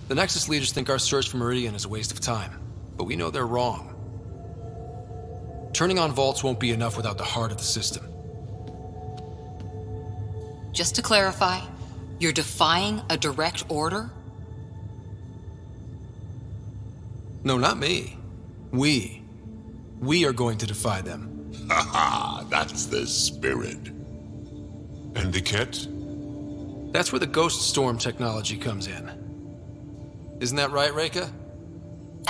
The Nexus leaders think our search for Meridian is a waste of time, but we know they're wrong. Turning on vaults won't be enough without the heart of the system. Just to clarify, you're defying a direct order? No, not me. We are going to defy them. Haha, that's the spirit. And the cat? That's where the Ghost Storm technology comes in. Isn't that right, Reika?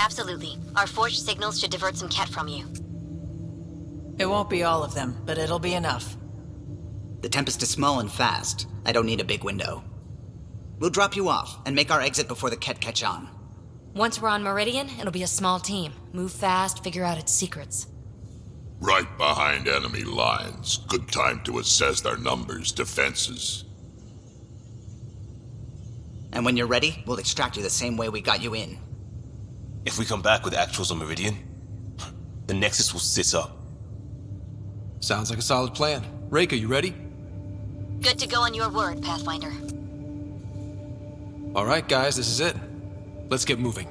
Absolutely. Our forged signals should divert some cat from you. It won't be all of them, but it'll be enough. The Tempest is small and fast. I don't need a big window. We'll drop you off and make our exit before the Ket catch on. Once we're on Meridian, it'll be a small team. Move fast, figure out its secrets. Right behind enemy lines. Good time to assess their numbers, defenses. And when you're ready, we'll extract you the same way we got you in. If we come back with actuals on Meridian, the Nexus will sit up. Sounds like a solid plan. Reika, you ready? Good to go on your word, Pathfinder. All right, guys, this is it. Let's get moving.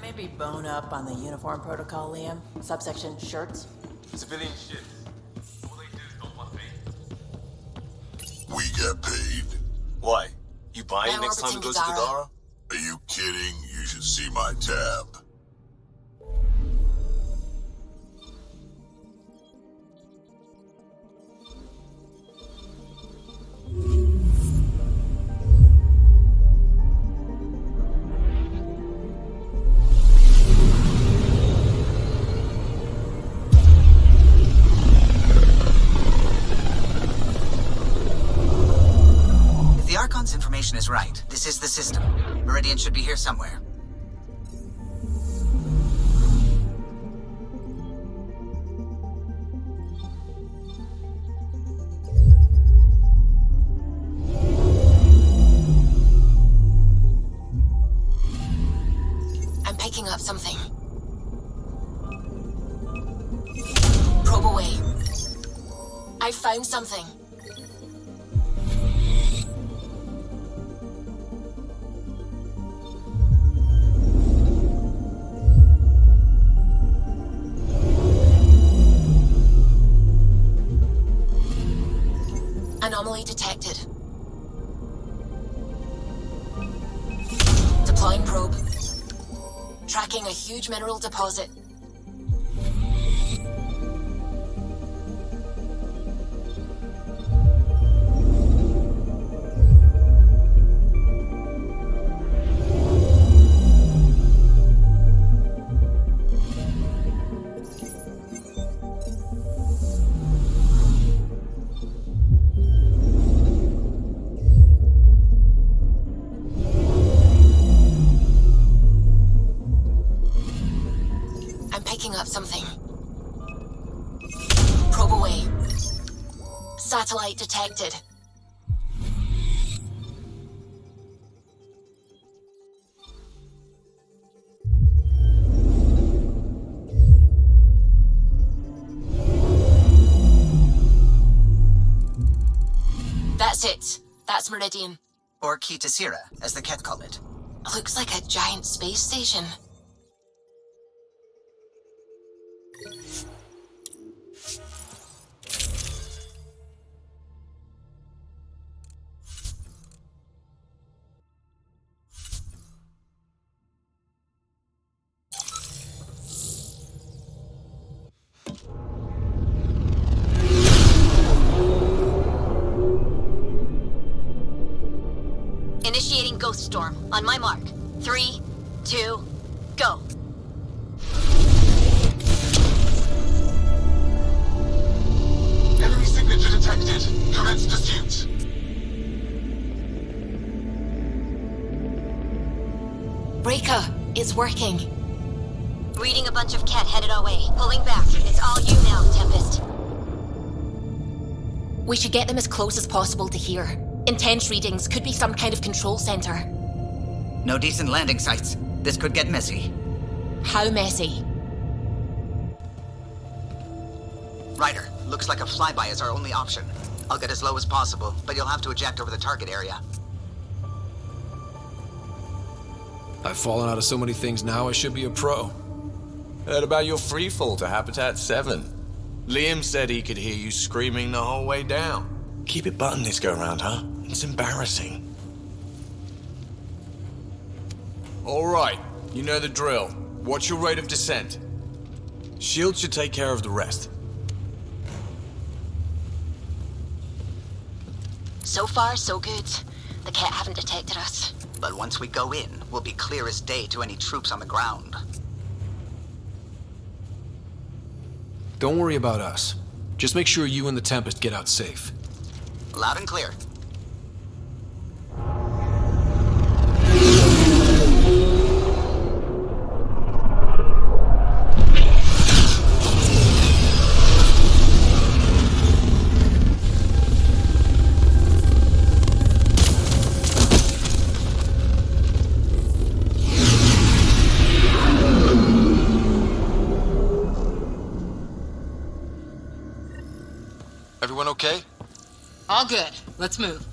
Maybe bone up on the uniform protocol, Liam. Subsection shirts. Civilian shit. All they do is don't want paid. We get paid. Why? You buying next time it goes to Dagara? Are you kidding? You should see my tab. Information is right. This is the system. Meridian should be here somewhere. I'm picking up something. Probe away. I found something. Anomaly detected. Deploying probe. Tracking a huge mineral deposit. Up something. Probe away. Satellite detected. That's it. That's Meridian. Or Kitasira, as the Ket call it. Looks like a giant space station. Initiating Ghost Storm. On my mark. 3, 2, go. Enemy signature detected. Commence pursuit. Reika, it's working. Reading a bunch of Ket headed our way. Pulling back. It's all you now, Tempest. We should get them as close as possible to here. Intense readings could be some kind of control center. No decent landing sites. This could get messy. How messy? Ryder, looks like a flyby is our only option. I'll get as low as possible, but you'll have to eject over the target area. I've fallen out of so many things now, I should be a pro. Heard about your free fall to Habitat 7. Liam said he could hear you screaming the whole way down. Keep it buttoned this go-round, huh? It's embarrassing. All right, you know the drill. What's your rate of descent? Shield should take care of the rest. So far, so good. The Ket haven't detected us. But once we go in, we'll be clear as day to any troops on the ground. Don't worry about us. Just make sure you and the Tempest get out safe. Loud and clear. Everyone okay? All good. Let's move.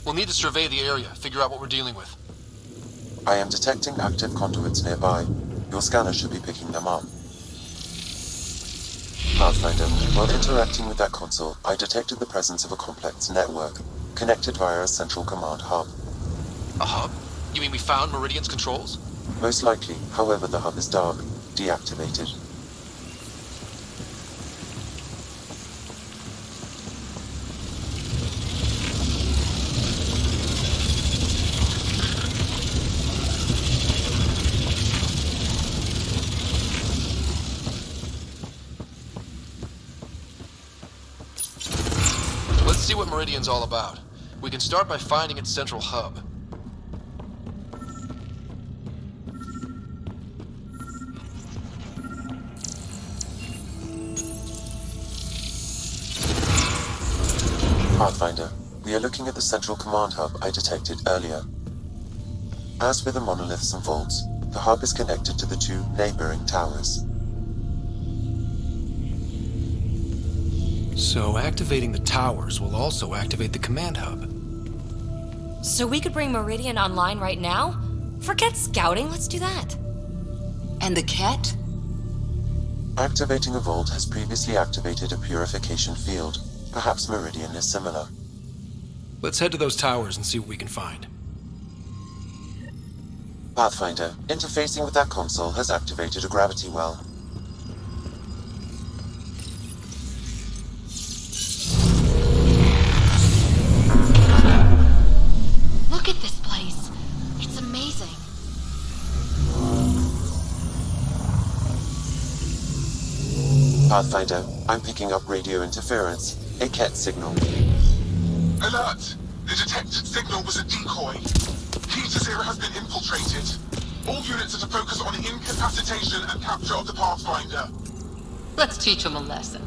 We'll need to survey the area, figure out what we're dealing with. I am detecting active conduits nearby. Your scanner should be picking them up. Pathfinder, while interacting with that console, I detected the presence of a complex network, connected via a central command hub. A hub? You mean we found Meridian's controls? Most likely, however, the hub is dark, deactivated. Let's see what Meridian's all about. We can start by finding its central hub. Pathfinder, we are looking at the central command hub I detected earlier. As with the monoliths and vaults, the hub is connected to the two neighboring towers. So activating the towers will also activate the command hub. So we could bring Meridian online right now? Forget scouting, let's do that. And the Ket? Activating a vault has previously activated a purification field. Perhaps Meridian is similar. Let's head to those towers and see what we can find. Pathfinder, interfacing with that console has activated a gravity well. Look at this place. It's amazing. Pathfinder, I'm picking up radio interference. A Ket signal. Alert! The detected signal was a decoy. Key to Zero has been infiltrated. All units are to focus on incapacitation and capture of the Pathfinder. Let's teach them a lesson.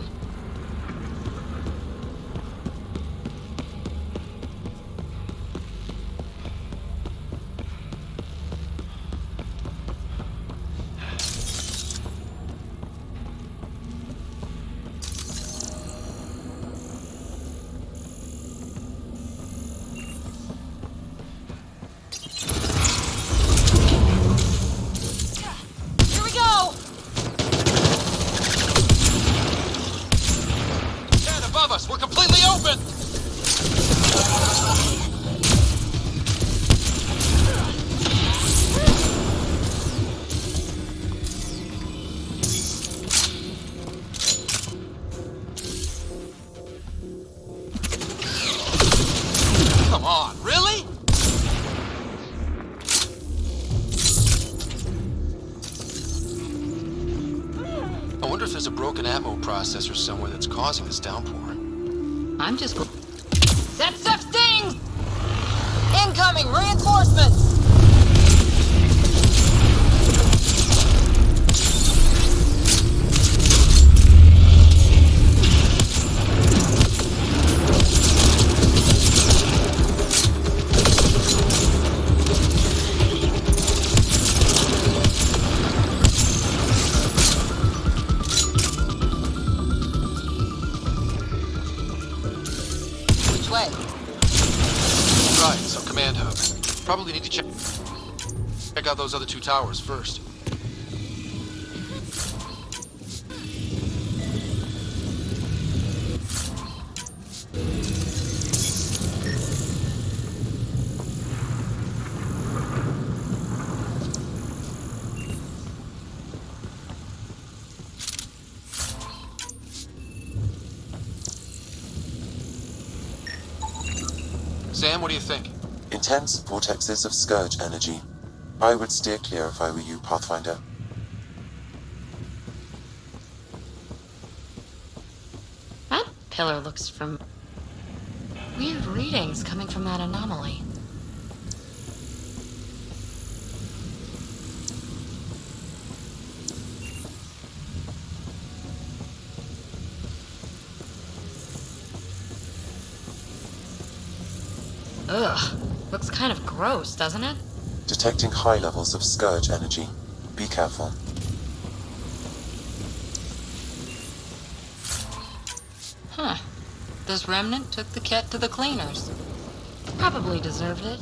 Here we go! Ken, above us! We're completely open! Come on, really? I wonder if there's a broken ammo processor somewhere that's causing this downpour. I'm just... That stuff stings! Incoming reinforcements! Probably need to check out those other two towers first. Sam, what do you think? Intense vortexes of scourge energy. I would steer clear if I were you, Pathfinder. That pillar looks from... Weird readings coming from that anomaly. Ugh. Looks kind of gross, doesn't it? Detecting high levels of scourge energy. Be careful. Huh. This remnant took the cat to the cleaners. Probably deserved it.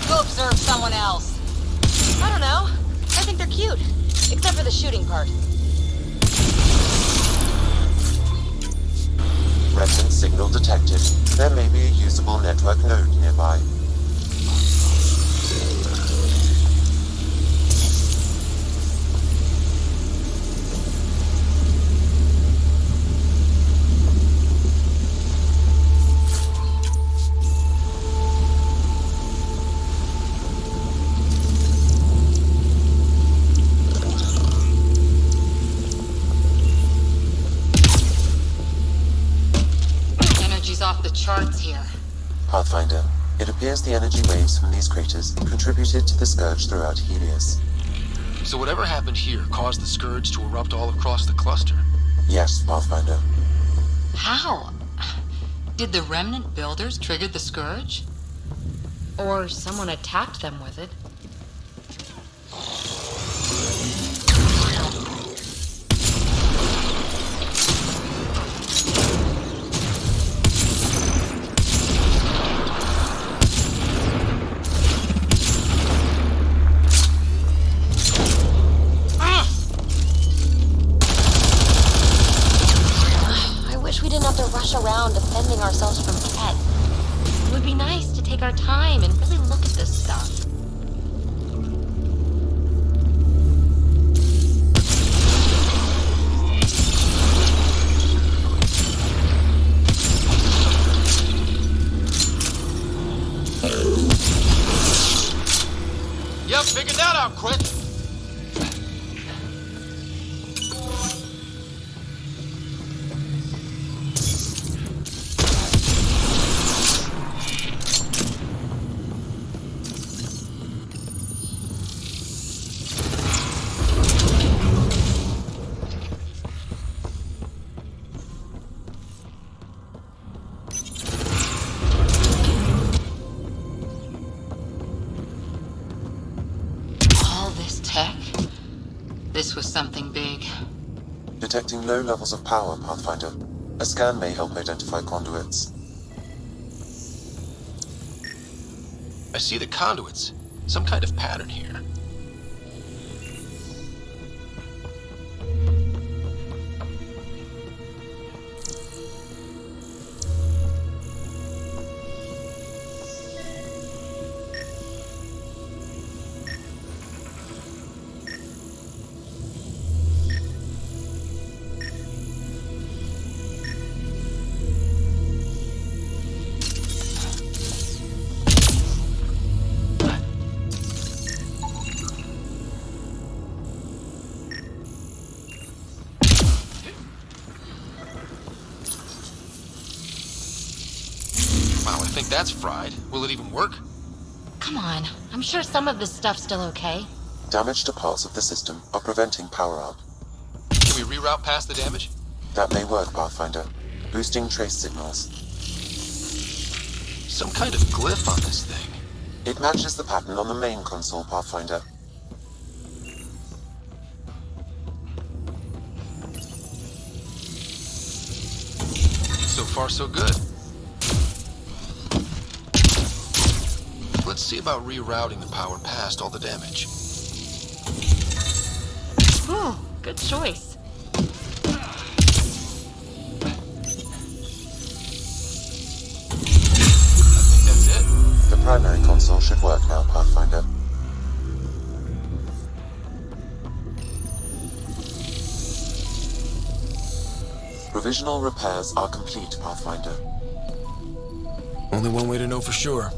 Go observe someone else. I don't know. I think they're cute. Except for the shooting part. Remnant signal detected. There may be a usable network node nearby. Energy's off the charts here. Pathfinder, it appears the energy waves from these craters contributed to the scourge throughout Helios. So whatever happened here caused the Scourge to erupt all across the cluster. Yes, Pathfinder. How? Did the remnant builders trigger the Scourge? Or someone attacked them with it. Around defending ourselves from Ket. It would be nice to take our time and really look at this stuff. Yep, figured that out quick. This was something big. Detecting low levels of power, Pathfinder. A scan may help identify conduits. I see the conduits. Some kind of pattern here. Wow, I think that's fried. Will it even work? Come on, I'm sure some of this stuff's still okay. Damage to parts of the system are preventing power-up. Can we reroute past the damage? That may work, Pathfinder. Boosting trace signals. Some kind of glyph on this thing. It matches the pattern on the main console, Pathfinder. So far, so good. Let's see about rerouting the power past all the damage. Oh, good choice. That's it? The primary console should work now, Pathfinder. Provisional repairs are complete, Pathfinder. Only one way to know for sure.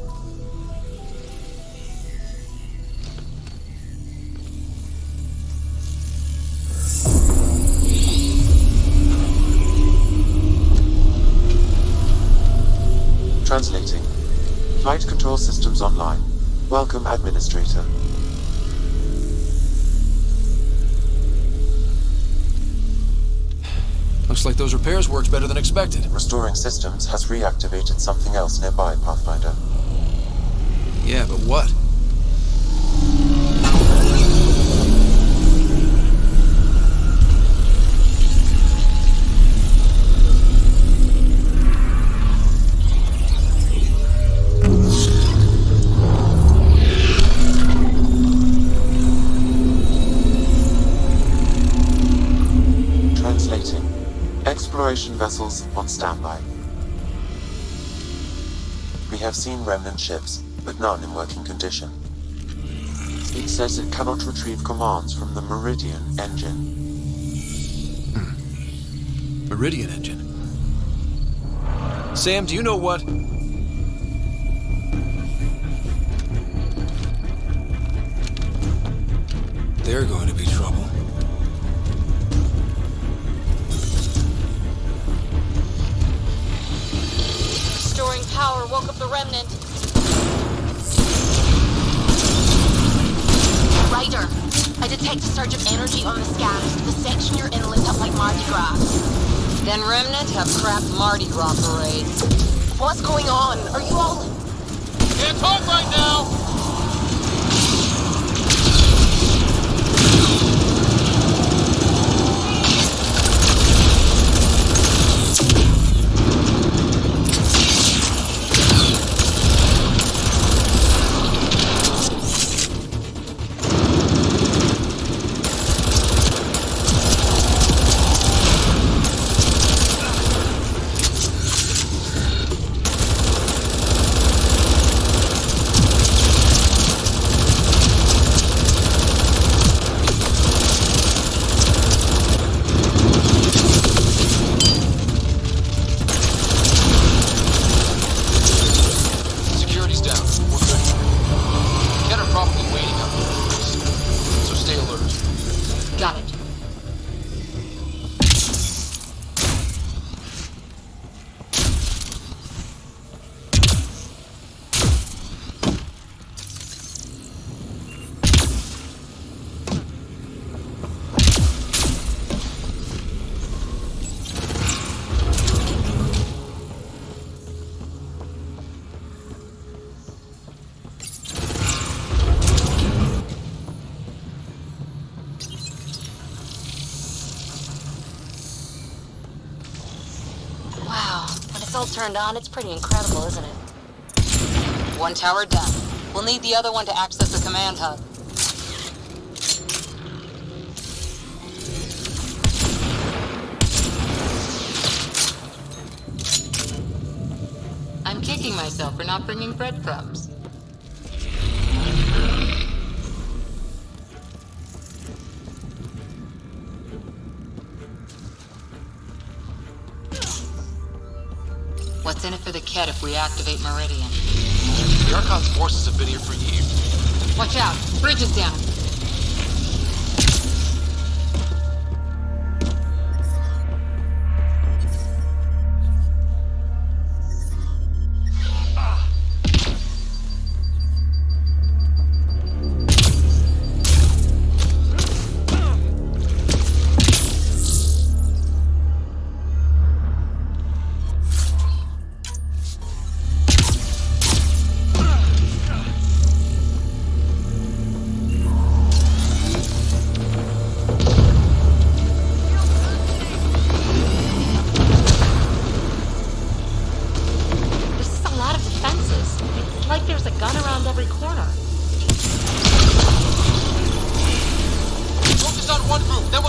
Translating. Flight control systems online. Welcome, Administrator. Looks like those repairs worked better than expected. Restoring systems has reactivated something else nearby, Pathfinder. Yeah, but what? Translating. Exploration vessels on standby. We have seen remnant ships, but none in working condition. It says it cannot retrieve commands from the Meridian engine. Meridian engine. Sam, do you know what? They're going to be trouble. Restoring power woke up the remnant. Ryder, I detect a surge of energy on the scans. The section you're in lit up like Mardi Gras. Then Remnant have crap Mardi Gras parades. What's going on? Are you all... Can't talk right now! All turned on, it's pretty incredible, isn't it? One tower down. We'll need the other one to access the command hub. I'm kicking myself for not bringing breadcrumbs. What's in it for the Ket if we activate Meridian? The Archon's forces have been here for years. Watch out! Bridge is down!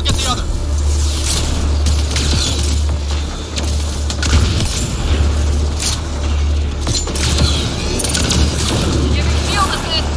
We'll get the other. Giving field assist.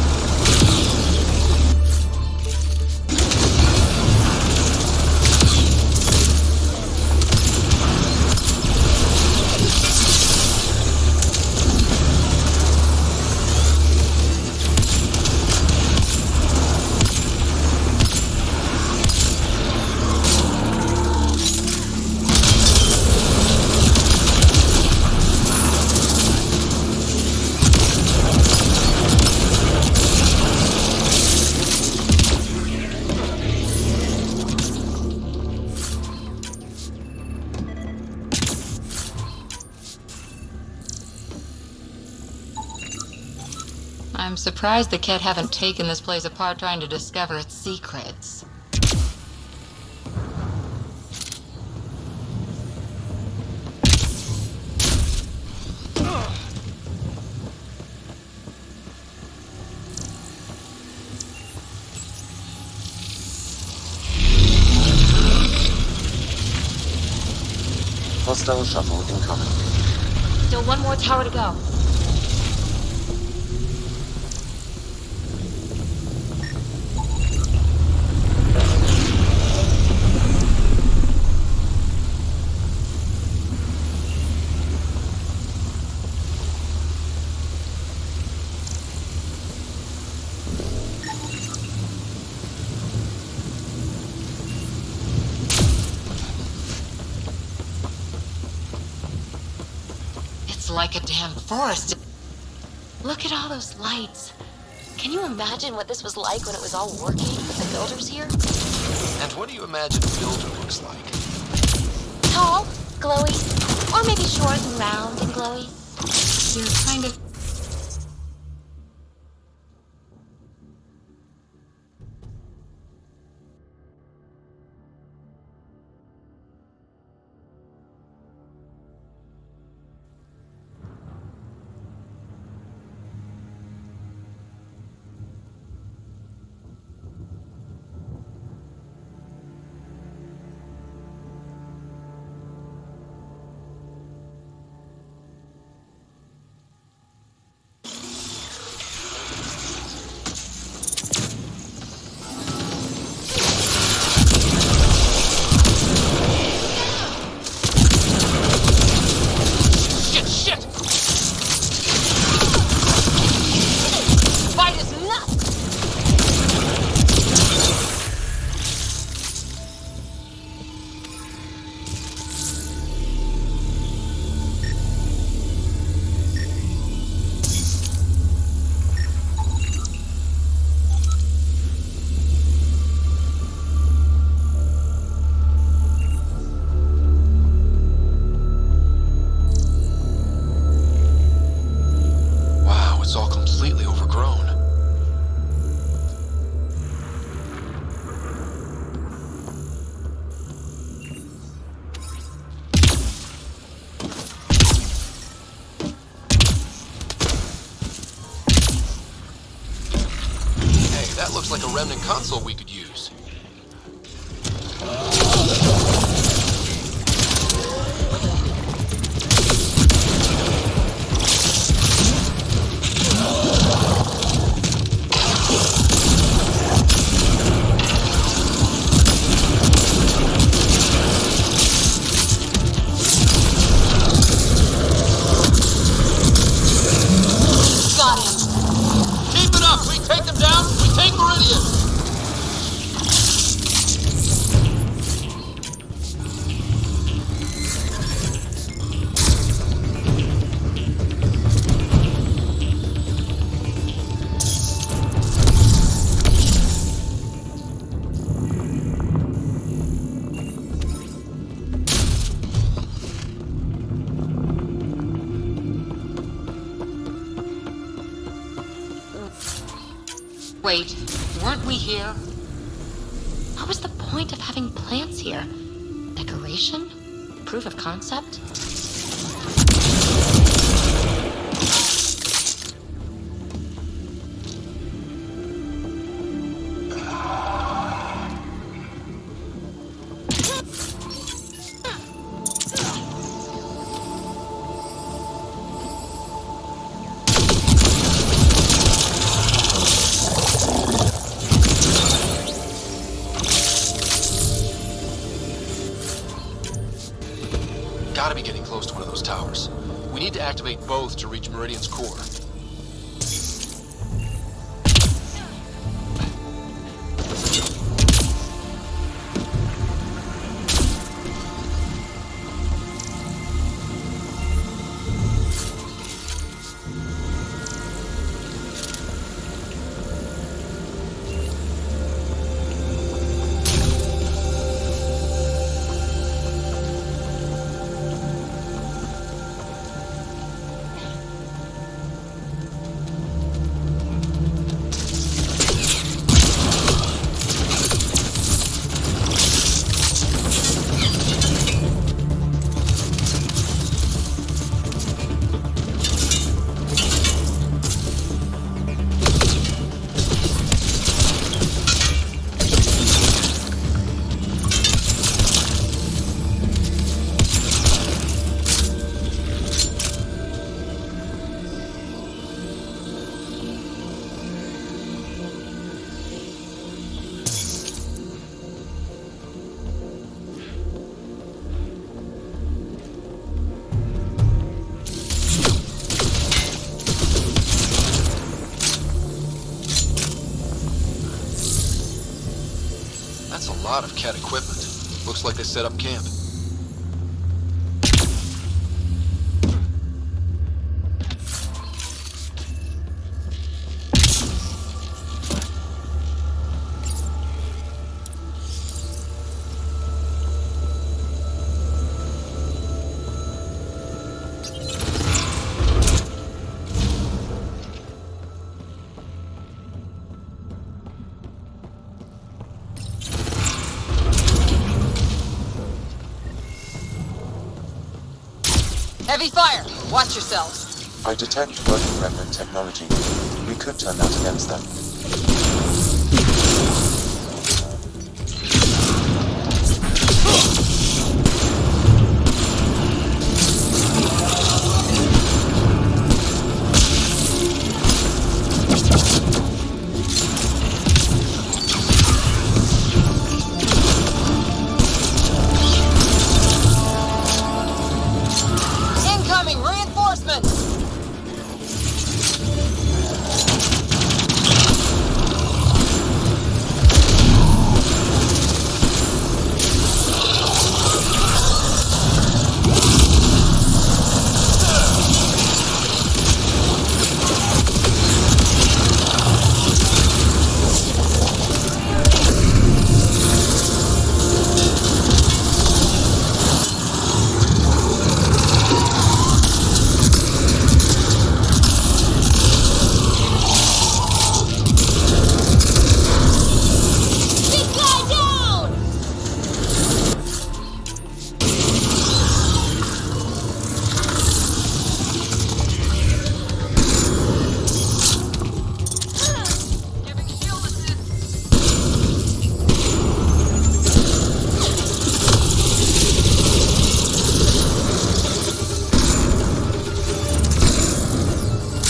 I'm surprised the Ket haven't taken this place apart trying to discover its secrets. Hostile shuttle incoming. Still one more tower to go. It's like a damn forest. Look at all those lights. Can you imagine what this was like when it was all working with the builders here? And what do you imagine Builder looks like? Tall, glowy, or maybe short and round and glowy. You're kind of... That looks like a remnant console we could use. Got him. Keep it up! We take them down, we take Meridian! Wait, weren't we here? What was the point of having plants here? Decoration? Proof of concept? gotta be getting close to one of those towers. We need to activate both to reach Meridian's core. That's a lot of Cat equipment. Looks like they set up camp. Heavy fire! Watch yourselves. I detect working remnant technology. We could turn that against them. Incoming reinforcements!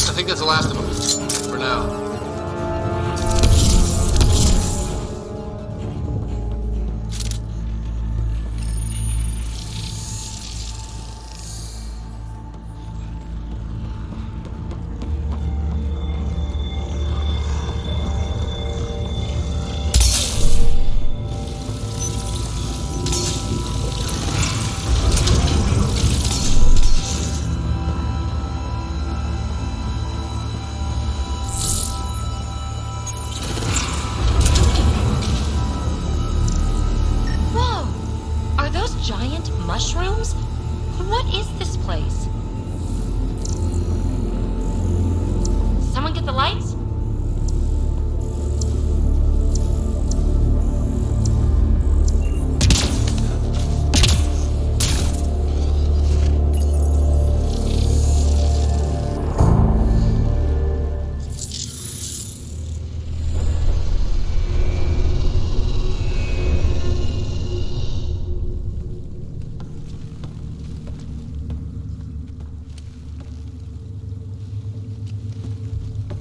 I think that's the last of them. For now. Giant mushrooms? What is this place? Someone get the lights?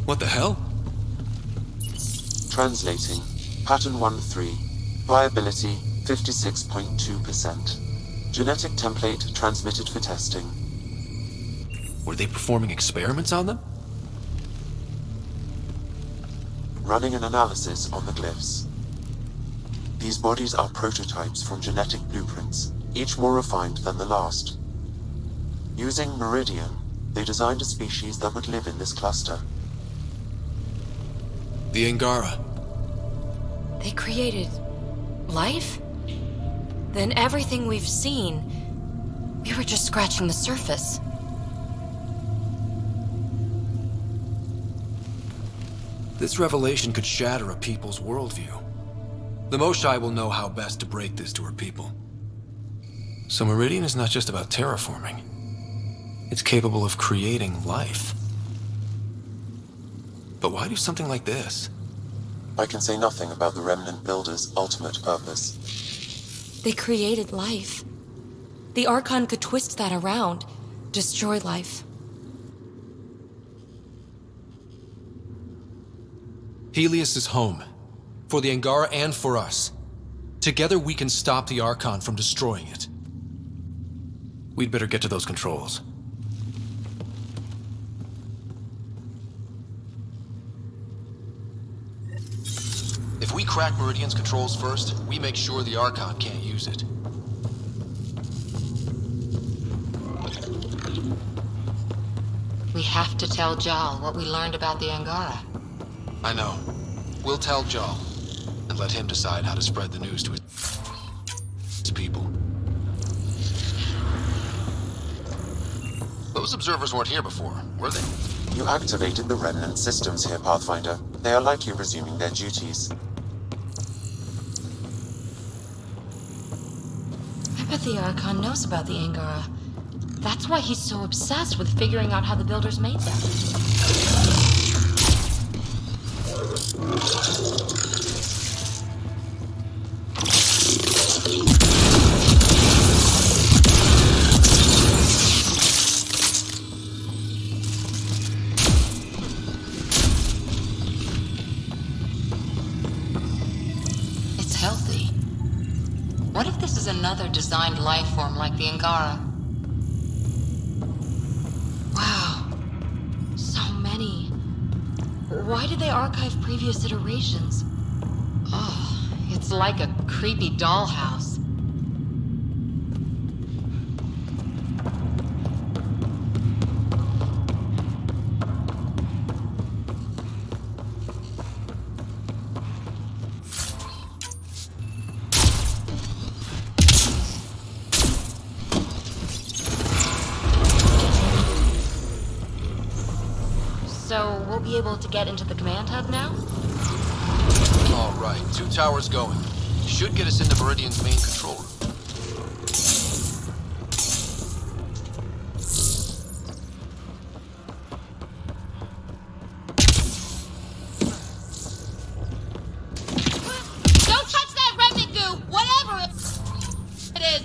What the hell? Translating. Pattern 1-3. Viability 56.2%. Genetic template transmitted for testing. Were they performing experiments on them? Running an analysis on the glyphs. These bodies are prototypes from genetic blueprints, each more refined than the last. Using Meridian, they designed a species that would live in this cluster. The Angara. They created life? Then everything we've seen, we were just scratching the surface. This revelation could shatter a people's worldview. The Moshai will know how best to break this to her people. So Meridian is not just about terraforming. It's capable of creating life. But why do something like this? I can say nothing about the Remnant Builders' ultimate purpose. They created life. The Archon could twist that around, destroy life. Helios is home. For the Angara and for us. Together we can stop the Archon from destroying it. We'd better get to those controls. If we crack Meridian's controls first, we make sure the Archon can't use it. We have to tell Jal what we learned about the Angara. I know. We'll tell Jal, and let him decide how to spread the news to his people. Those observers weren't here before, were they? You activated the Remnant systems here, Pathfinder. They are likely resuming their duties. I bet the Archon knows about the Angara. That's why he's so obsessed with figuring out how the Builders made them. It's healthy. What if this is another designed life form like the Angara? Wow. So many. Why did they archive previous iterations? Oh, it's like a creepy dollhouse. So we'll be able to get into the command hub now? All right, 2 towers going. Should get us into Meridian's main control room. Don't touch that remnant goo! Whatever it is!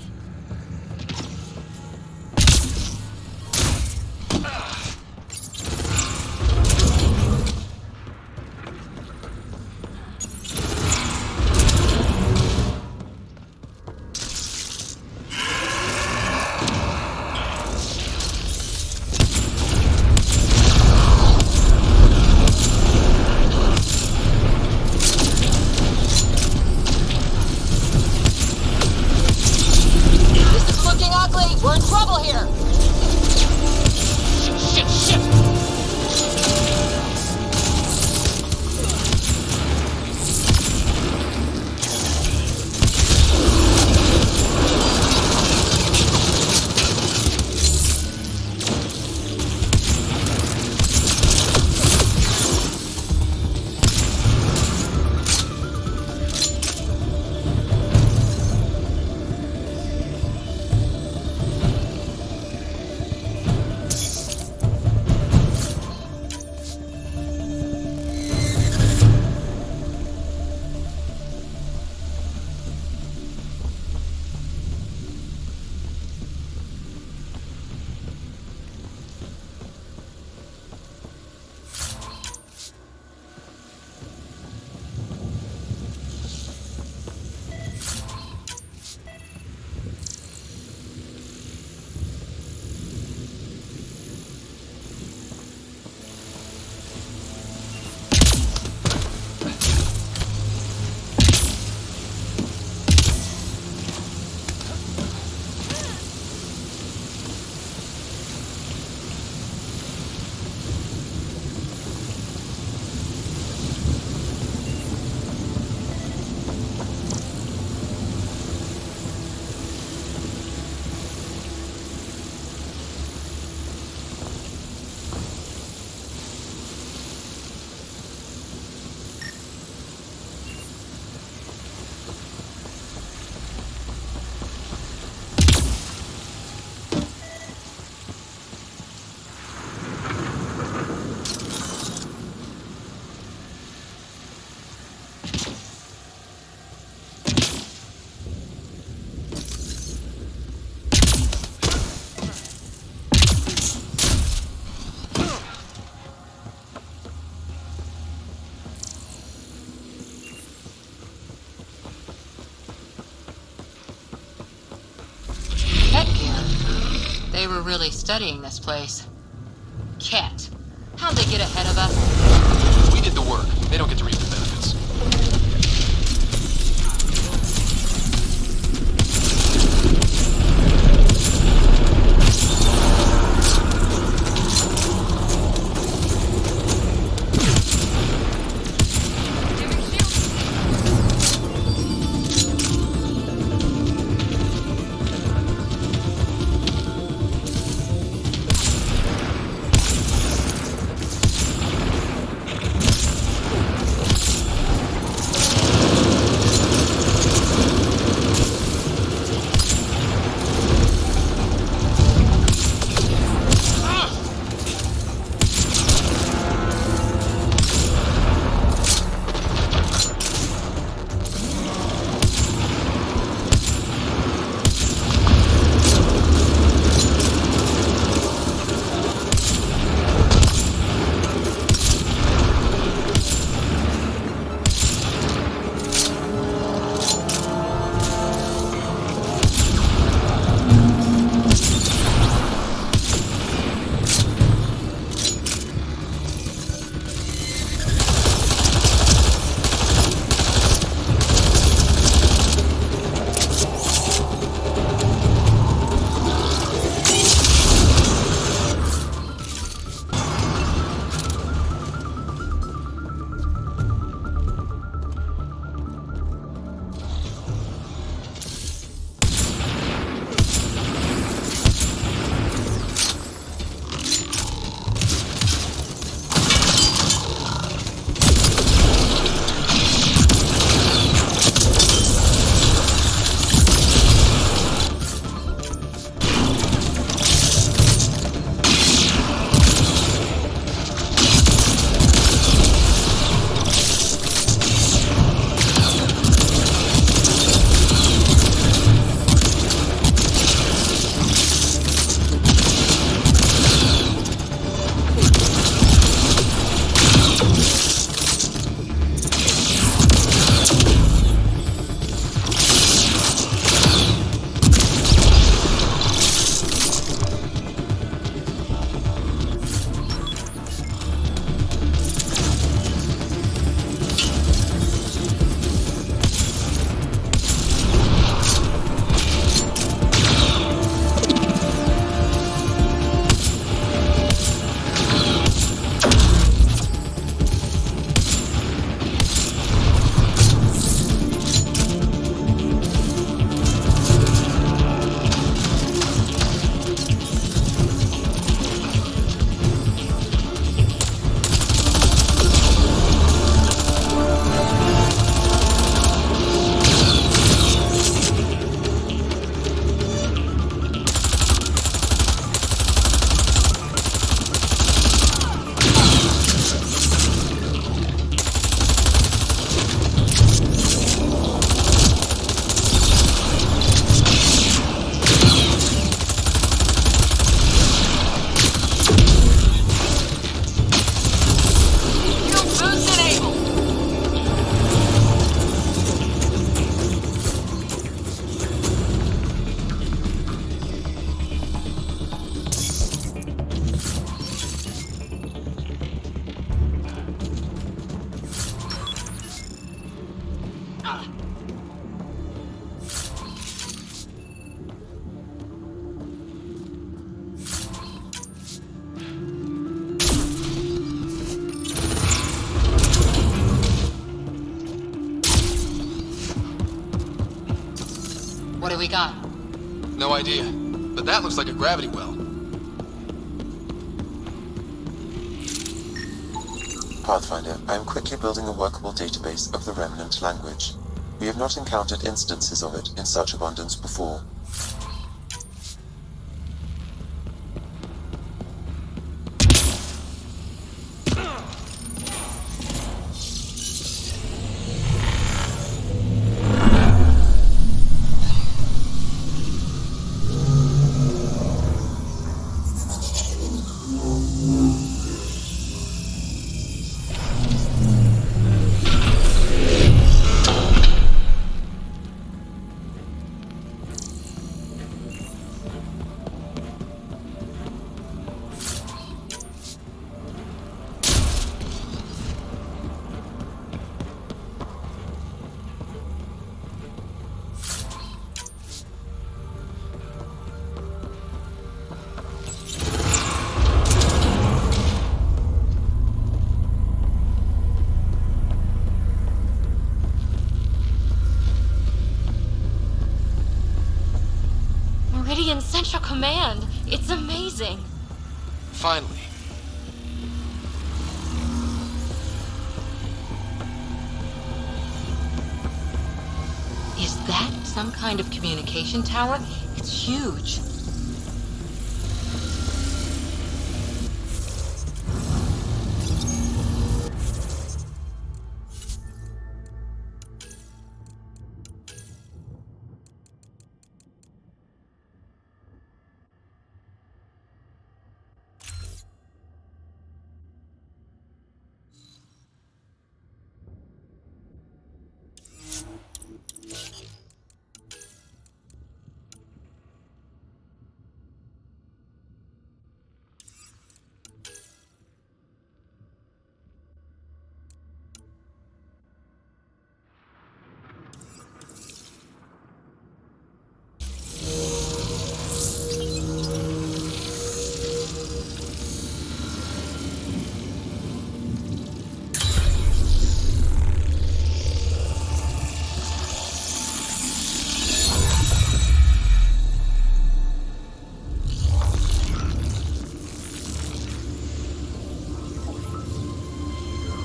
We're in trouble here! Shit! were really studying this place. Cat. How'd they get ahead of us? We did the work. They don't get to reap the benefits. What do we got? No idea. But that looks like a gravity well. Pathfinder, I am quickly building a workable database of the remnant language. We have not encountered instances of it in such abundance before. Meridian Central Command. It's amazing. Finally. Is that some kind of communication tower? It's huge.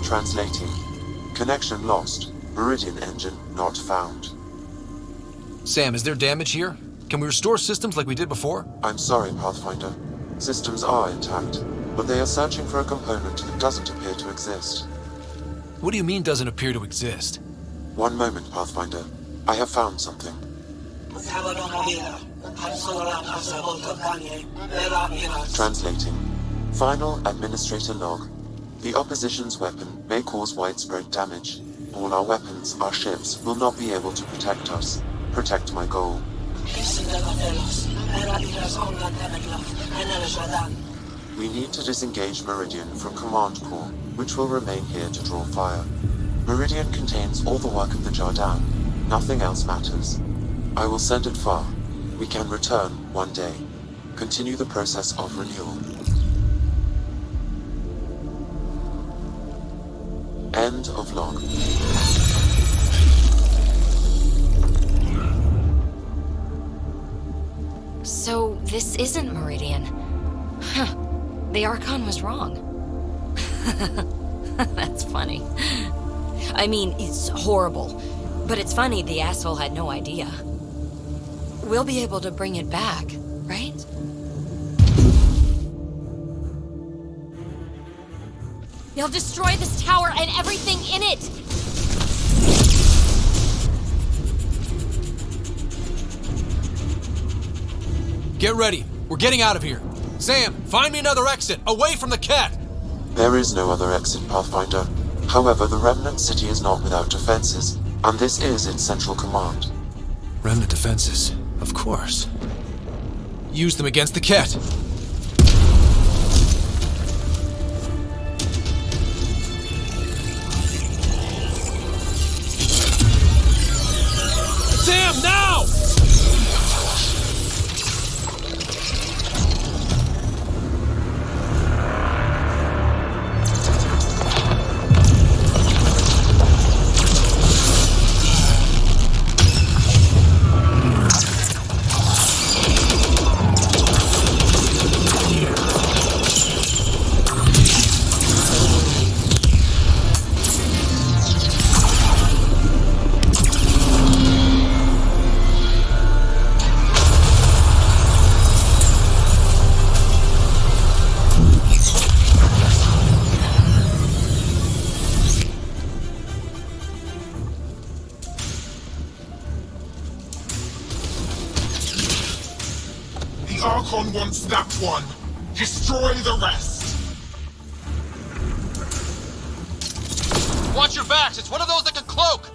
Translating. Connection lost. Meridian engine not found. Sam, is there damage here? Can we restore systems like we did before? I'm sorry, Pathfinder. Systems are intact, but they are searching for a component that doesn't appear to exist. What do you mean doesn't appear to exist? One moment, Pathfinder. I have found something. Translating. Final Administrator log. The opposition's weapon may cause widespread damage. All our weapons, our ships, will not be able to protect us. Protect my goal. We need to disengage Meridian from Command Core, which will remain here to draw fire. Meridian contains all the work of the Jardin. Nothing else matters. I will send it far. We can return one day. Continue the process of renewal. End of log. So, this isn't Meridian. Huh. The Archon was wrong. That's funny. I mean, it's horrible. But it's funny the asshole had no idea. We'll be able to bring it back, right? You'll destroy this tower and everything in it! Get ready. We're getting out of here. Sam, find me another exit, away from the cat! There is no other exit, Pathfinder. However, the Remnant City is not without defenses, and this is its central command. Remnant defenses, of course. Use them against the cat. Sam, now! Archon wants that one. Destroy the rest. Watch your backs, it's one of those that can cloak!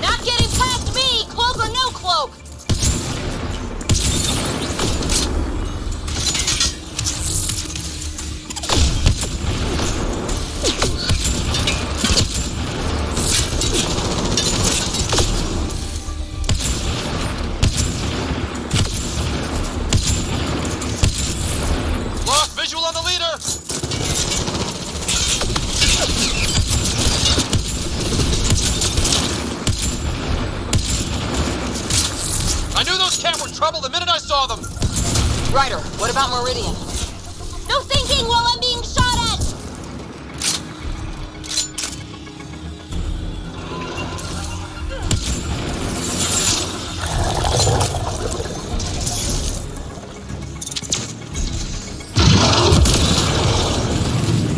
Not getting past me, cloak or no cloak! Lost visual on the leader! knew those cat were trouble the minute I saw them! Ryder, what about Meridian? No thinking while I'm being shot at!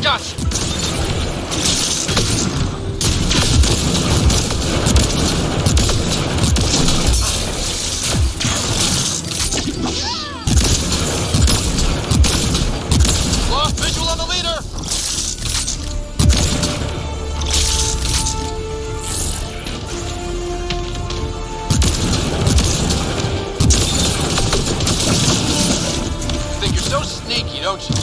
Gotcha! Lost visual on the leader! Think you're so sneaky, don't you?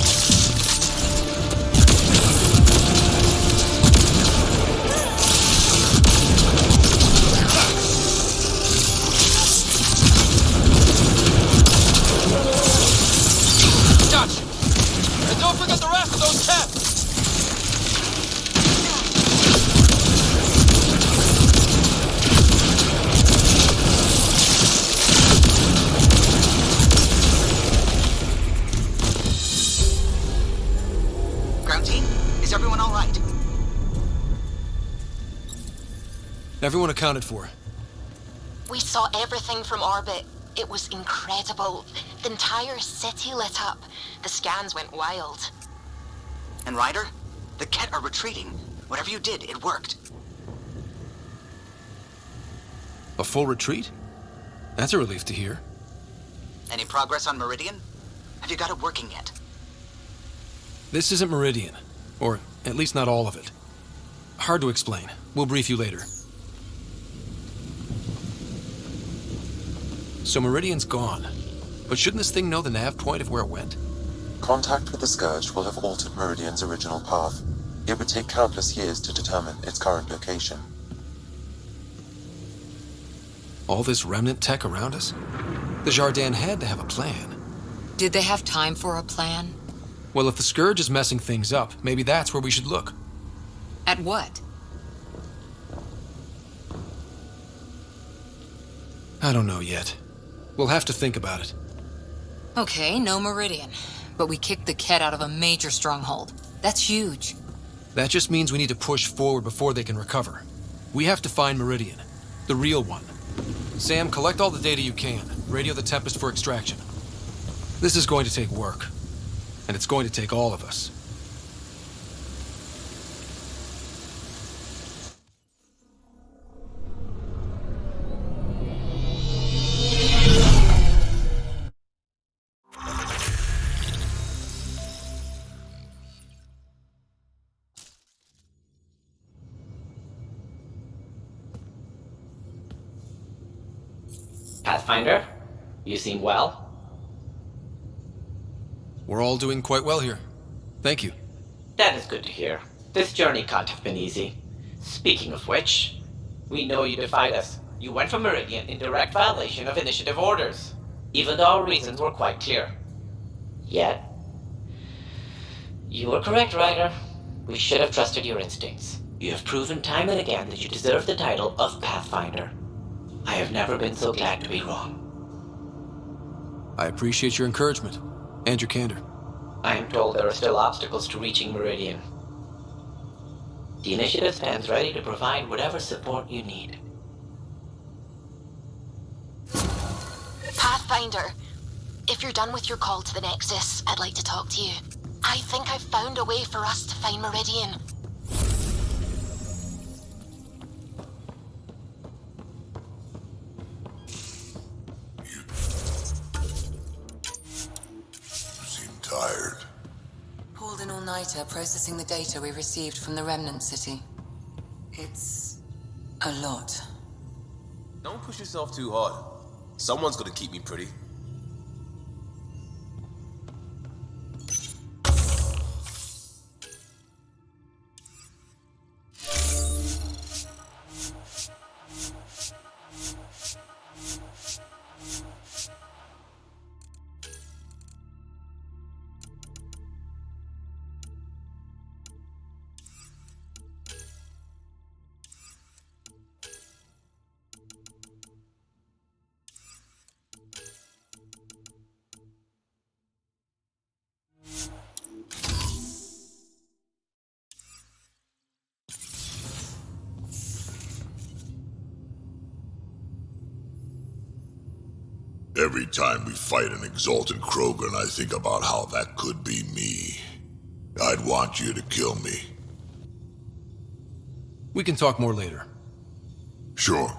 Gotcha! And don't forget the rest of those cats! Ground team, is everyone all right? Everyone accounted for. We saw everything from orbit. It was incredible. The entire city lit up. The scans went wild. And Ryder, the Ket are retreating. Whatever you did, it worked. A full retreat? That's a relief to hear. Any progress on Meridian? Have you got it working yet? This isn't Meridian. Or at least not all of it. Hard to explain. We'll brief you later. So Meridian's gone. But shouldn't this thing know the nav point of where it went? Contact with the Scourge will have altered Meridian's original path. It would take countless years to determine its current location. All this remnant tech around us? The Jardin had to have a plan. Did they have time for a plan? Well, if the Scourge is messing things up, maybe that's where we should look. At what? I don't know yet. We'll have to think about it. Okay, no Meridian. But we kicked the Ket out of a major stronghold. That's huge. That just means we need to push forward before they can recover. We have to find Meridian. The real one. Sam, collect all the data you can. Radio the Tempest for extraction. This is going to take work. And it's going to take all of us. Pathfinder, you seem well. We're all doing quite well here. Thank you. That is good to hear. This journey can't have been easy. Speaking of which, we know you defied us. You went from Meridian in direct violation of initiative orders, even though our reasons were quite clear. Yet, you were correct, Ryder. We should have trusted your instincts. You have proven time and again that you deserve the title of Pathfinder. I have never been so glad to be wrong. I appreciate your encouragement and your candor. I am told there are still obstacles to reaching Meridian. The initiative stands ready to provide whatever support you need. Pathfinder, if you're done with your call to the Nexus, I'd like to talk to you. I think I've found a way for us to find Meridian. Tired. Pulled an all-nighter processing the data we received from the Remnant City. It's a lot. Don't push yourself too hard. Someone's gonna keep me pretty. Every time we fight an exalted Krogan, I think about how that could be me. I'd want you to kill me. We can talk more later. Sure.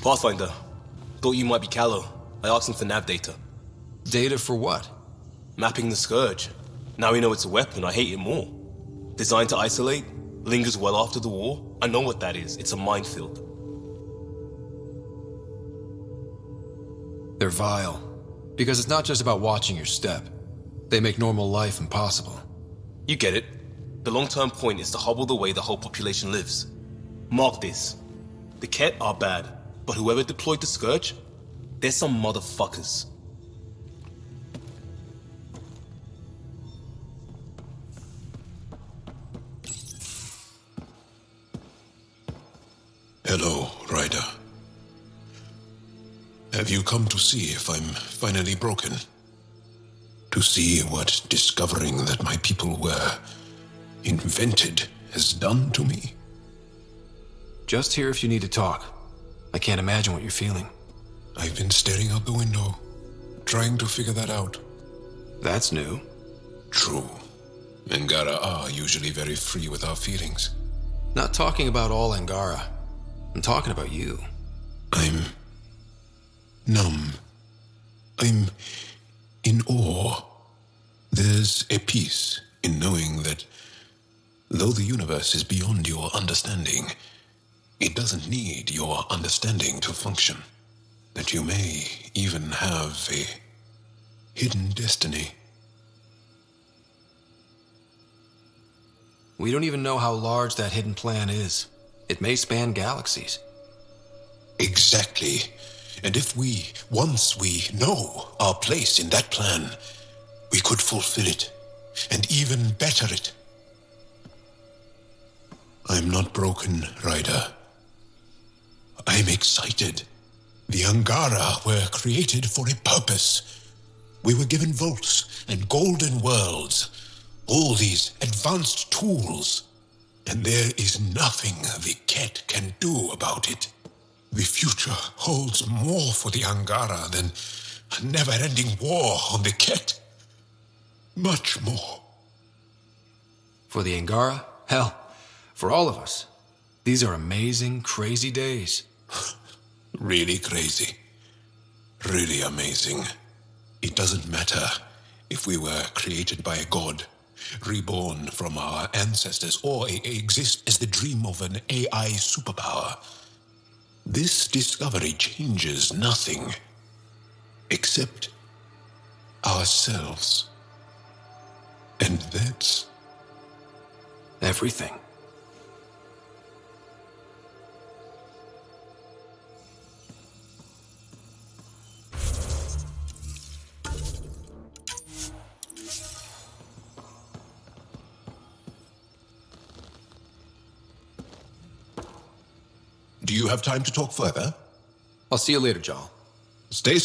Pathfinder, thought you might be Callow. I asked him for nav data. Data for what? Mapping the Scourge. Now we know it's a weapon, I hate it more. Designed to isolate, lingers well after the war. I know what that is. It's a minefield. They're vile. Because it's not just about watching your step. They make normal life impossible. You get it. The long-term point is to hobble the way the whole population lives. Mark this. The Ket are bad, but whoever deployed the Scourge, they're some motherfuckers. Hello, Ryder. Have you come to see if I'm finally broken? To see what discovering that my people were invented has done to me? Just here if you need to talk. I can't imagine what you're feeling. I've been staring out the window, trying to figure that out. That's new. True. Angara are usually very free with our feelings. Not talking about all Angara. I'm talking about you. I'm numb. I'm in awe. There's a peace in knowing that though the universe is beyond your understanding, it doesn't need your understanding to function. That you may even have a hidden destiny. We don't even know how large that hidden plan is. It may span galaxies. Exactly. And if once we know our place in that plan, we could fulfill it, and even better it. I'm not broken, Ryder. I'm excited. The Angara were created for a purpose. We were given vaults and golden worlds, all these advanced tools, and there is nothing the Ket can do about it. The future holds more for the Angara than a never-ending war on the Ket. Much more. For the Angara? Hell, for all of us. These are amazing, crazy days. Really crazy. Really amazing. It doesn't matter if we were created by a god, reborn from our ancestors, or exist as the dream of an AI superpower. This discovery changes nothing except ourselves. And that's everything. Do you have time to talk further? I'll see you later, Jal. Stay.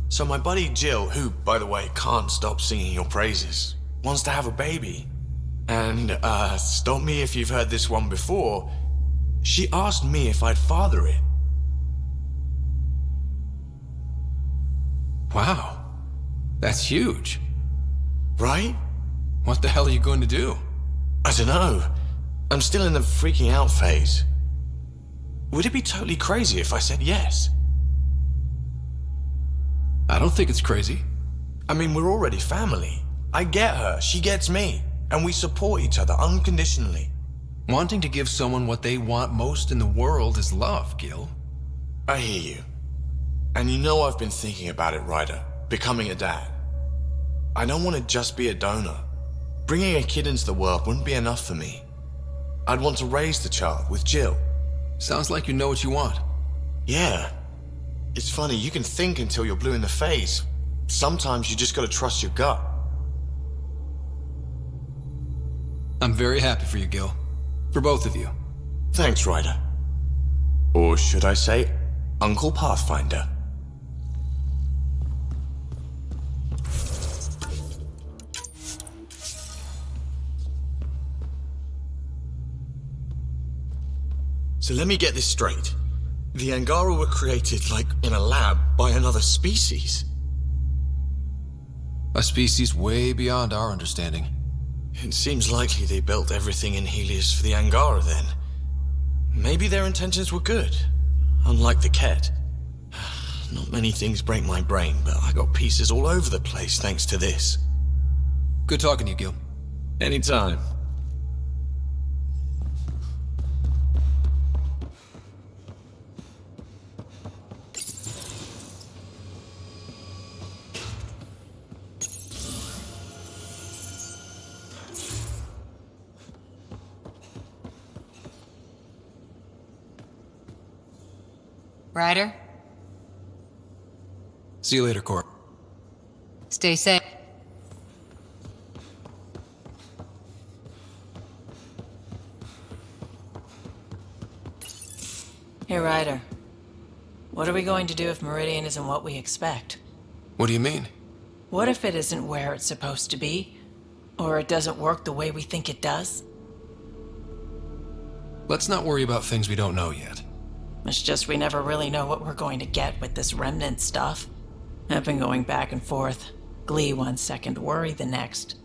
So my buddy Jill, who, by the way, can't stop singing your praises, wants to have a baby. And, stop me if you've heard this one before, she asked me if I'd father it. Wow. That's huge. Right? What the hell are you going to do? I don't know. I'm still in the freaking out phase. Would it be totally crazy if I said yes? I don't think it's crazy. I mean, we're already family. I get her, she gets me, and we support each other unconditionally. Wanting to give someone what they want most in the world is love, Gil. I hear you. And you know I've been thinking about it, Ryder. Becoming a dad. I don't want to just be a donor. Bringing a kid into the world wouldn't be enough for me. I'd want to raise the child with Jill. Sounds like you know what you want. Yeah. It's funny, you can think until you're blue in the face. Sometimes you just gotta trust your gut. I'm very happy for you, Gil. For both of you. Thanks, Ryder. Or should I say, Uncle Pathfinder. So let me get this straight. The Angara were created, like, in a lab by another species. A species way beyond our understanding. It seems likely they built everything in Helios for the Angara then. Maybe their intentions were good, unlike the Ket. Not many things break my brain, but I got pieces all over the place thanks to this. Good talking to you, Gil. Anytime. Ryder? See you later, Cor. Stay safe. Hey, Ryder. What are we going to do if Meridian isn't what we expect? What do you mean? What if it isn't where it's supposed to be? Or it doesn't work the way we think it does? Let's not worry about things we don't know yet. It's just we never really know what we're going to get with this remnant stuff. I've been going back and forth. Glee 1 second, worry the next.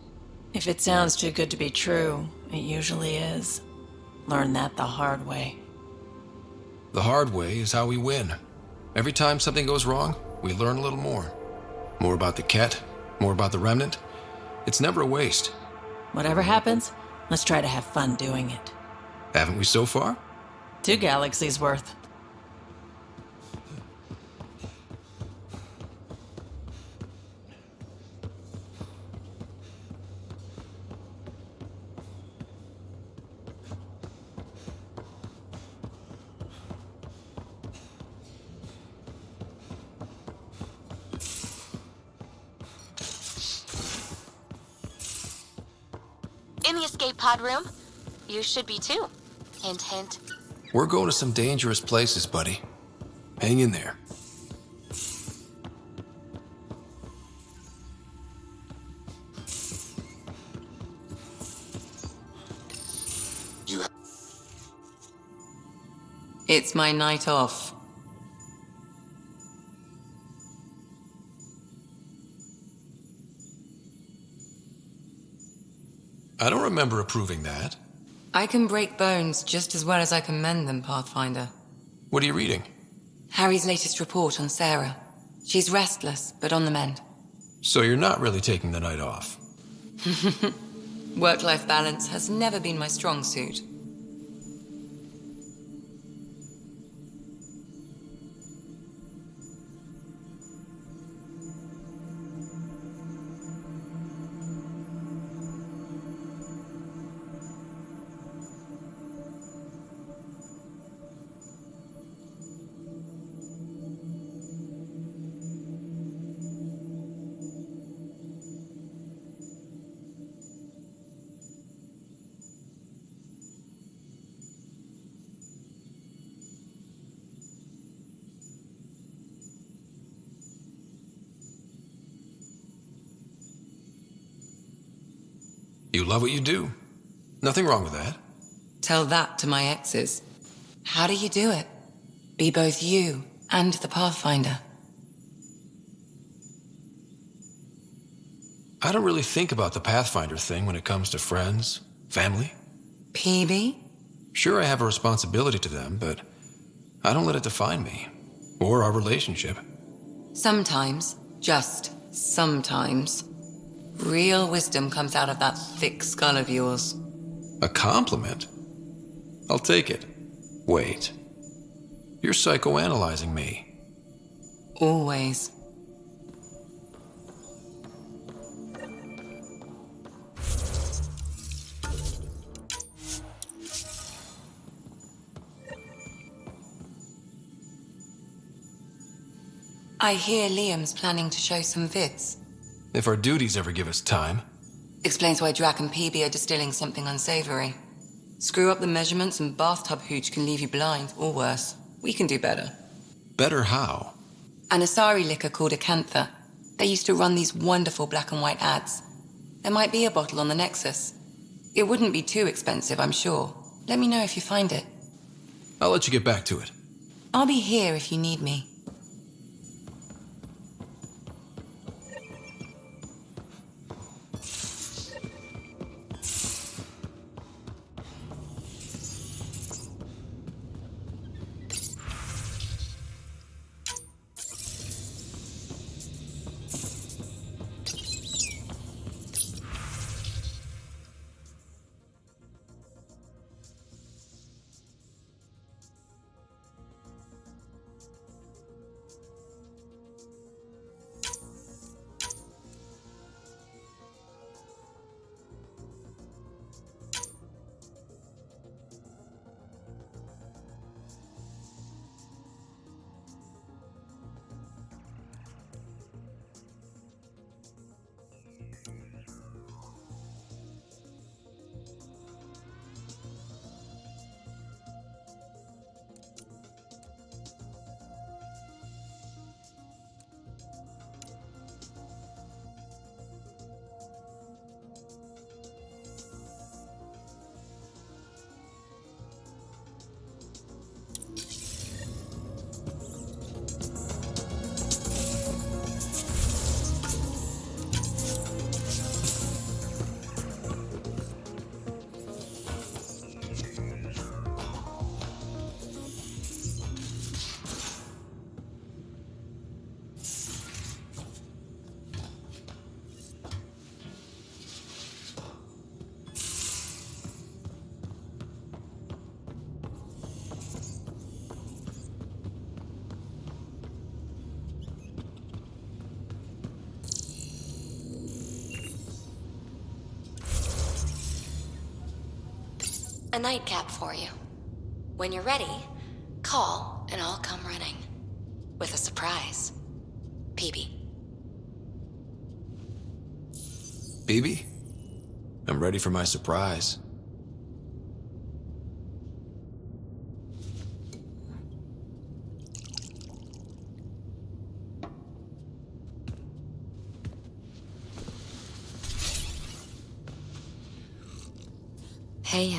If it sounds too good to be true, it usually is. Learn that the hard way. The hard way is how we win. Every time something goes wrong, we learn a little more. More about the Ket, more about the remnant. It's never a waste. Whatever happens, let's try to have fun doing it. Haven't we so far? 2 galaxies worth. In the escape pod room. You should be too. Hint, hint. We're going to some dangerous places, buddy. Hang in there. It's my night off. I don't remember approving that. I can break bones just as well as I can mend them, Pathfinder. What are you reading? Harry's latest report on Sarah. She's restless, but on the mend. So you're not really taking the night off. Work-life balance has never been my strong suit. You love what you do. Nothing wrong with that. Tell that to my exes. How do you do it? Be both you and the Pathfinder. I don't really think about the Pathfinder thing when it comes to friends, family. PB? Sure, I have a responsibility to them, but I don't let it define me, or our relationship. Sometimes, just sometimes, real wisdom comes out of that thick skull of yours. A compliment? I'll take it. Wait. You're psychoanalyzing me. Always. I hear Liam's planning to show some vids. If our duties ever give us time. Explains why Drac and PB are distilling something unsavory. Screw up the measurements and bathtub hooch can leave you blind, or worse. We can do better. Better how? An Asari liquor called Acantha. They used to run these wonderful black and white ads. There might be a bottle on the Nexus. It wouldn't be too expensive, I'm sure. Let me know if you find it. I'll let you get back to it. I'll be here if you need me. A nightcap for you. When you're ready, call and I'll come running. With a surprise. PB. BB? I'm ready for my surprise. Hey,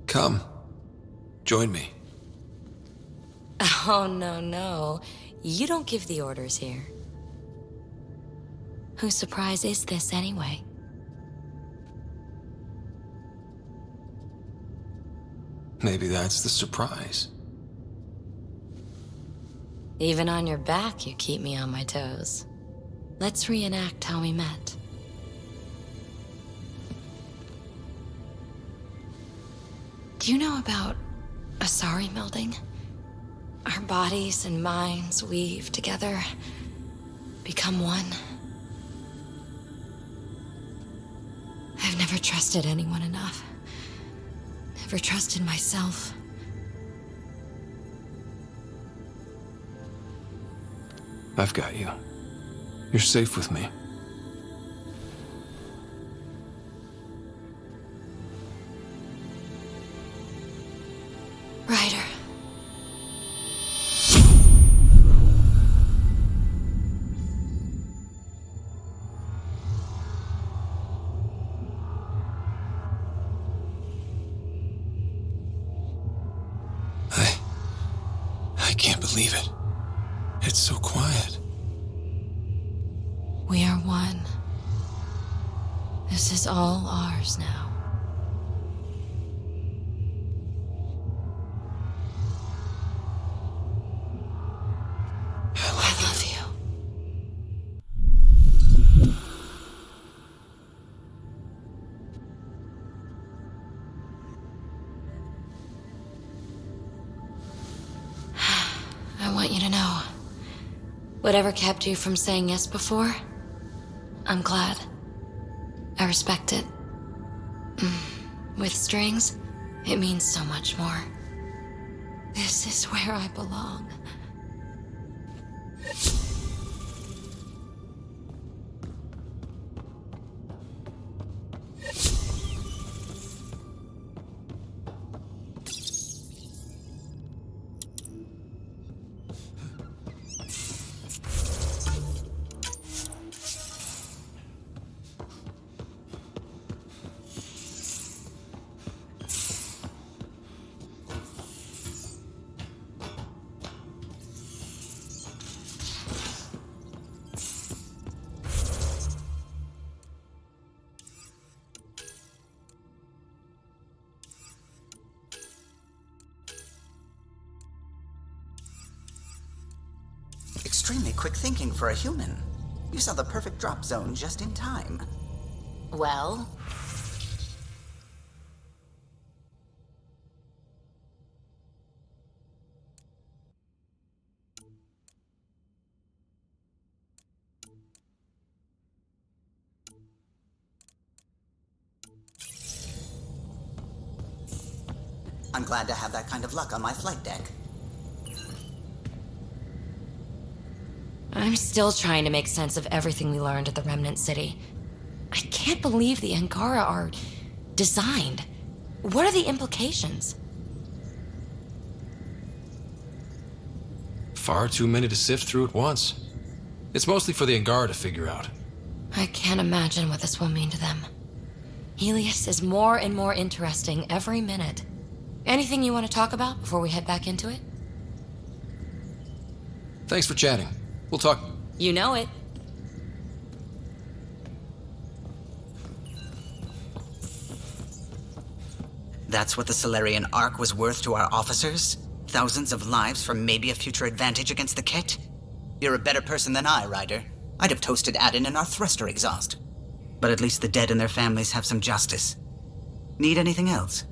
Come. Join me. Oh, no. You don't give the orders here. Whose surprise is this, anyway? Maybe that's the surprise. Even on your back, you keep me on my toes. Let's reenact how we met. Do you know about Asari melding? Our bodies and minds weave together, become one. I've never trusted anyone enough. Never trusted myself. I've got you. You're safe with me. Ryder. I can't believe it. It's so quiet. We are one. This is all ours now. I love you. want you to know. Whatever kept you from saying yes before, I'm glad. I respect it. With strings, it means so much more. This is where I belong. Extremely quick thinking for a human. You saw the perfect drop zone just in time. Well, I'm glad to have that kind of luck on my flight deck. I'm still trying to make sense of everything we learned at the Remnant City. I can't believe the Angara are designed. What are the implications? Far too many to sift through at once. It's mostly for the Angara to figure out. I can't imagine what this will mean to them. Helios is more and more interesting every minute. Anything you want to talk about before we head back into it? Thanks for chatting. We'll talk. You know it. That's what the Solarian Ark was worth to our officers? Thousands of lives for maybe a future advantage against the Ket? You're a better person than I, Ryder. I'd have toasted Adin in our thruster exhaust. But at least the dead and their families have some justice. Need anything else?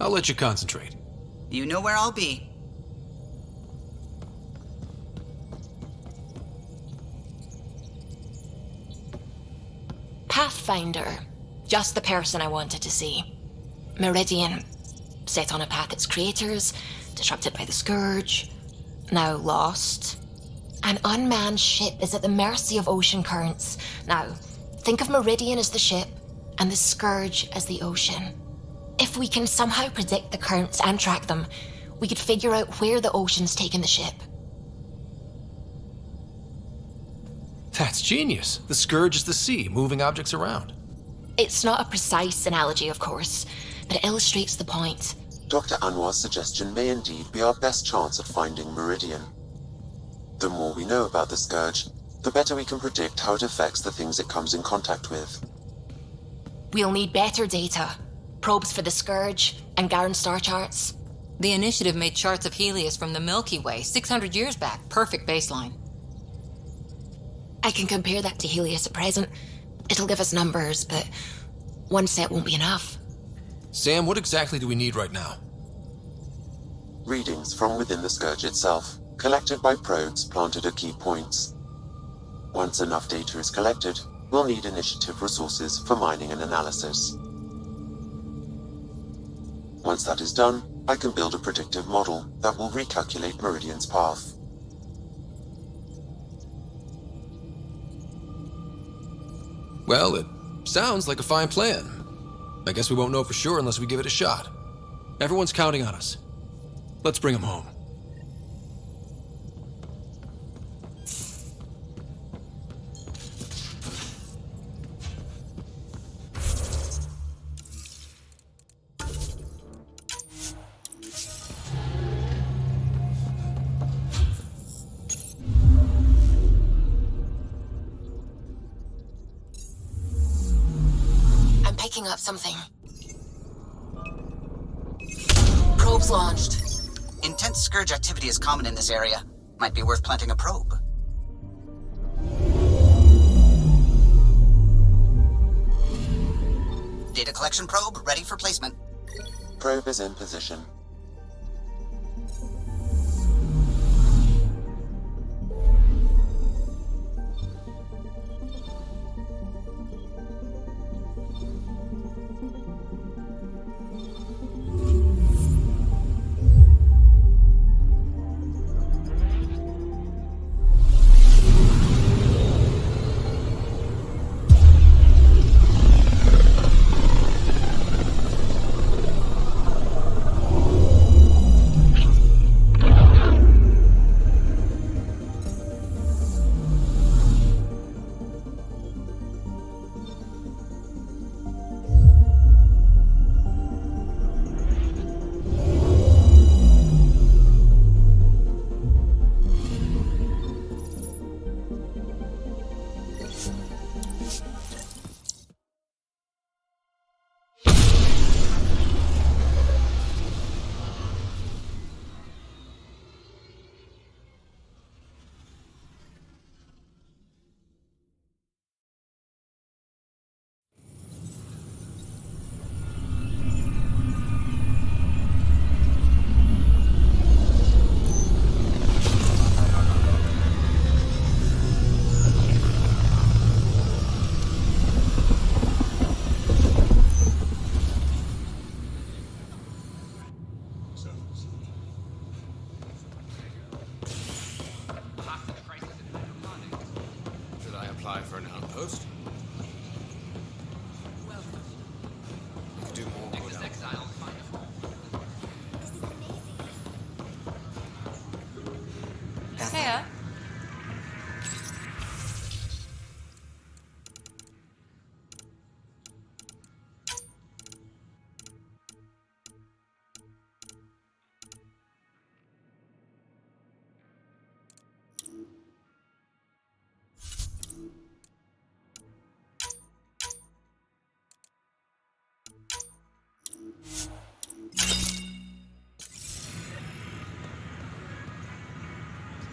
I'll let you concentrate. You know where I'll be. Pathfinder. Just the person I wanted to see. Meridian. Set on a path its creators, disrupted by the Scourge, now lost. An unmanned ship is at the mercy of ocean currents. Now, think of Meridian as the ship, and the Scourge as the ocean. If we can somehow predict the currents and track them, we could figure out where the ocean's taken the ship. That's genius. The Scourge is the sea, moving objects around. It's not a precise analogy, of course, but it illustrates the point. Dr. Anwar's suggestion may indeed be our best chance at finding Meridian. The more we know about the Scourge, the better we can predict how it affects the things it comes in contact with. We'll need better data. Probes for the Scourge, and Garen star charts. The Initiative made charts of Helios from the Milky Way 600 years back. Perfect baseline. I can compare that to Helios at present. It'll give us numbers, but one set won't be enough. Sam, what exactly do we need right now? Readings from within the Scourge itself, collected by probes planted at key points. Once enough data is collected, we'll need Initiative resources for mining and analysis. Once that is done, I can build a predictive model that will recalculate Meridian's path. Well, it sounds like a fine plan. I guess we won't know for sure unless we give it a shot. Everyone's counting on us. Let's bring them home. Picking up something. Probes launched. Intense Scourge activity is common in this area. Might be worth planting a probe. Data collection probe ready for placement. Probe is in position. Hiya.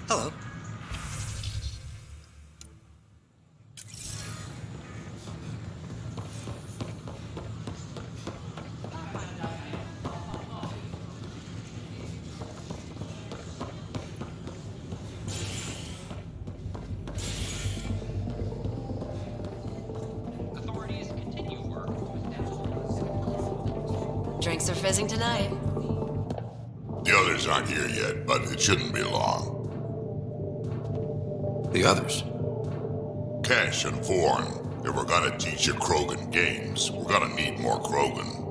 Hello. Drinks are fizzing tonight. The others aren't here yet, but it shouldn't be long. The others? Cash and Vorn. If we're gonna teach you Krogan games, we're gonna need more Krogan.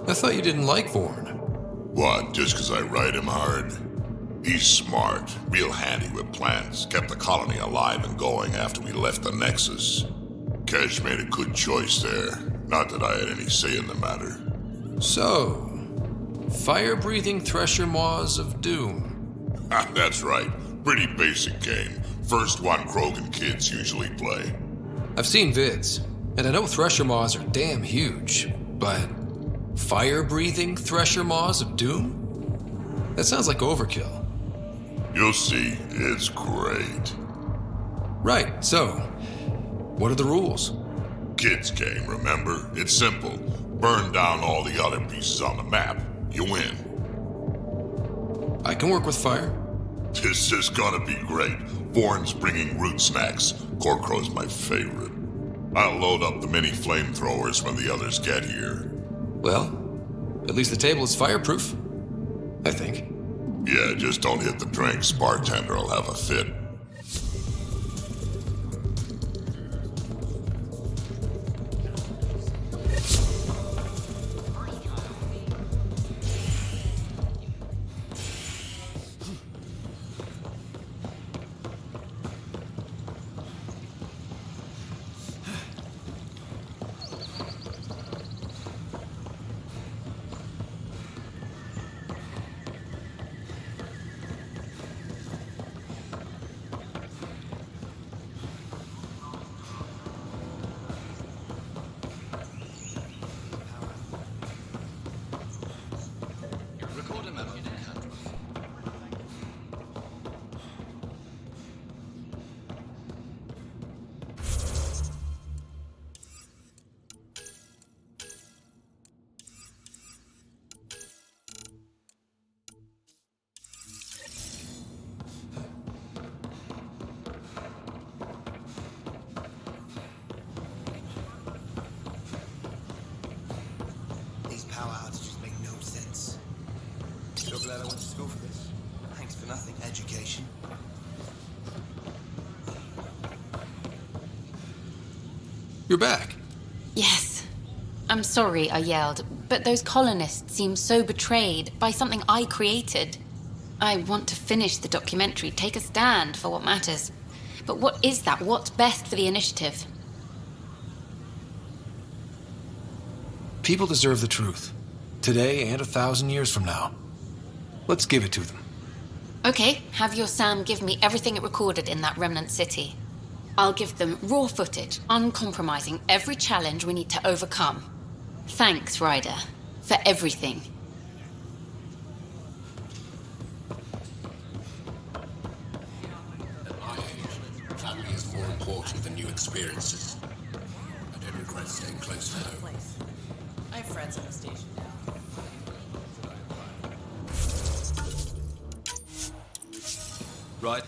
I thought you didn't like Vorn. What, just 'cause I ride him hard? He's smart, real handy with plans, kept the colony alive and going after we left the Nexus. Cash made a good choice there. Not that I had any say in the matter. So, fire-breathing Thresher Maws of Doom. That's right. Pretty basic game. First one Krogan kids usually play. I've seen vids, and I know Thresher Maws are damn huge, but fire-breathing Thresher Maws of Doom? That sounds like overkill. You'll see. It's great. Right, so, what are the rules? Kids game, remember? It's simple. Burn down all the other pieces on the map. You win. I can work with fire. This is gonna be great. Vorn's bringing root snacks. Corcrow's my favorite. I'll load up the mini flamethrowers when the others get here. Well, at least the table is fireproof. I think. Yeah, just don't hit the drinks. Bartender will have a fit. Power outages make no sense. So glad I went to school for this. Thanks for nothing, education. You're back. Yes. I'm sorry I yelled, but those colonists seem so betrayed by something I created. I want to finish the documentary, take a stand for what matters. But what is that? What's best for the initiative? People deserve the truth. Today and 1,000 years from now. Let's give it to them. Okay, have your Sam give me everything it recorded in that remnant city. I'll give them raw footage, uncompromising every challenge we need to overcome. Thanks, Ryder, for everything. At my age, family is more important than new experiences. I don't regret staying close to home. I have friends on the station now. Right.